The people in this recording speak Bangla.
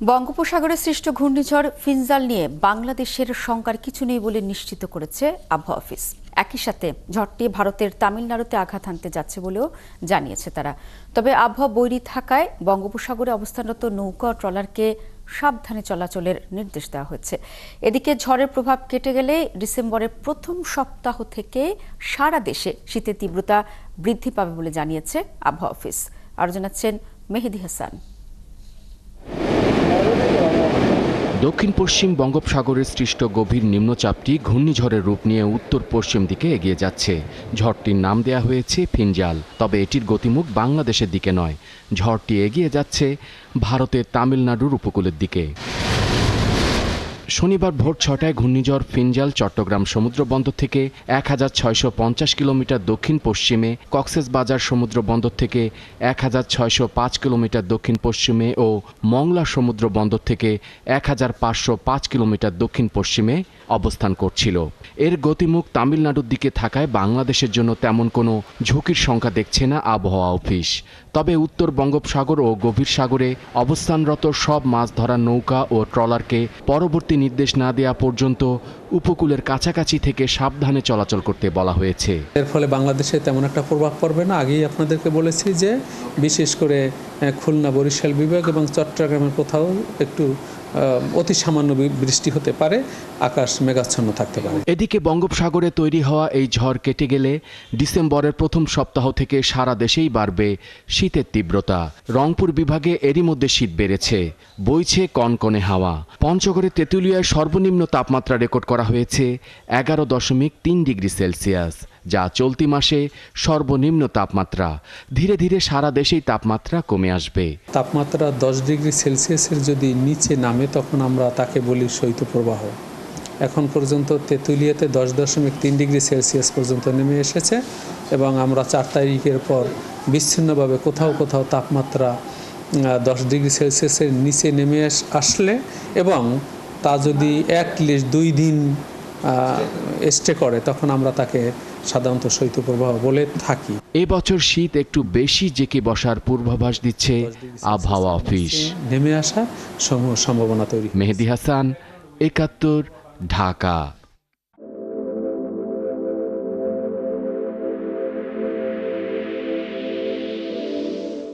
বঙ্গোপসাগরে সৃষ্ট ঘূর্ণিঝড় ফিনজাল নিয়ে বাংলাদেশের শঙ্কার কিছু নেই বলে নিশ্চিত করেছে আবহাওয়া অফিস। একই সাথে ঝড়টি ভারতের তামিলনাড়ুতে আঘাত হানতে যাচ্ছে বলেও জানিয়েছে তারা। তবে আবহাওয়া বৈরী থাকায় বঙ্গোপসাগরে অবস্থানরত নৌকা ও ট্রলারকে সাবধানে চলাচলের নির্দেশ দেওয়া হয়েছে। এদিকে ঝড়ের প্রভাব কেটে গেলে ডিসেম্বরের প্রথম সপ্তাহ থেকে সারা দেশে শীতের তীব্রতা বৃদ্ধি পাবে বলে জানিয়েছে আবহাওয়া অফিস। আরও জানাচ্ছেন মেহেদি হাসান। দক্ষিণ পশ্চিম বঙ্গোপসাগরে সৃষ্ট গভীর নিম্নচাপটি ঘূর্ণিঝড়ের রূপ নিয়ে উত্তর পশ্চিম দিকে এগিয়ে যাচ্ছে। ঝড়টির নাম দেয়া হয়েছে ফিনজাল, তবে এটির গতিমুখ বাংলাদেশের দিকে নয়। ঝড়টি এগিয়ে যাচ্ছে ভারতের তামিলনাড়ুর উপকূলের দিকে। শনিবার ভোর 6টায় ঘূর্ণিঝড় ফিনজাল চট্টগ্রাম সমুদ্র বন্দর থেকে 1650 কিলোমিটার দক্ষিণ পশ্চিমে, কক্সবাজার সমুদ্র বন্দর থেকে 1605 কিলোমিটার দক্ষিণ পশ্চিমে ও মংলা সমুদ্র বন্দর থেকে 1505 কিলোমিটার দক্ষিণ পশ্চিমে অবস্থান করছিল। এর গতিমুখ তামিলনাড়ুর দিকে থাকায় বাংলাদেশের জন্য তেমন কোনো ঝুঁকির সংখ্যা দেখছে না আবহাওয়া অফিস। তবে উত্তর বঙ্গোপসাগর ও গভীর সাগরে অবস্থানরত সব মাছ ধরার নৌকা ও ট্রলারকে পরবর্তী নির্দেশ না দেওয়া পর্যন্ত উপকূলের কাছাকাছি থেকে সাবধানে চলাচল করতে বলা হয়েছে। এর ফলে বাংলাদেশে তেমন একটা প্রভাব পড়বে না। আগেই আপনাদেরকে বলেছি যে বিশেষ করে খুলনা, বরিশাল বিভাগ এবং চট্টগ্রামের কোথাও একটু অতি সামান্য বৃষ্টি হতে পারে, আকাশ মেঘাচ্ছন্ন থাকতে পারে। এদিকে বঙ্গোপসাগরে তৈরি হওয়া এই ঝড় কেটে গেলে ডিসেম্বরের প্রথম সপ্তাহ থেকে সারা দেশেই বাড়বে শীতের তীব্রতা। রংপুর বিভাগে এরই মধ্যে শীত বেড়েছে, বইছে কনকনে হাওয়া। পঞ্চগড়ে তেঁতুলিয়ায় সর্বনিম্ন তাপমাত্রা রেকর্ড করা হয়েছে 11.3 ডিগ্রি সেলসিয়াস, যা চলতি মাসে সর্বনিম্ন তাপমাত্রা। ধীরে ধীরে সারা দেশেই তাপমাত্রা কমে আসবে। তাপমাত্রা 10 ডিগ্রি সেলসিয়াসের যদি নিচে নামে তখন আমরা তাকে বলি শৈত্যপ্রবাহ। এখন পর্যন্ত তেঁতুলিয়াতে 10.3 ডিগ্রি সেলসিয়াস পর্যন্ত নেমে এসেছে এবং আমরা 4 তারিখের পর বিচ্ছিন্নভাবে কোথাও কোথাও তাপমাত্রা 10 ডিগ্রি সেলসিয়াসের নিচে নেমে আসলে এবং তা যদি অ্যাটলিস্ট 2 দিন স্টে করে তখন আমরা তাকে সাধারণত শৈত্যপ্রবাহ বলে থাকি। এবছর শীত একটু বেশি জেঁকে বসার পূর্বাভাস দিচ্ছে আবহাওয়া অফিস। নেমে আসার সম্ভাবনা তৈরি। মেহেদি হাসান, 71, ঢাকা।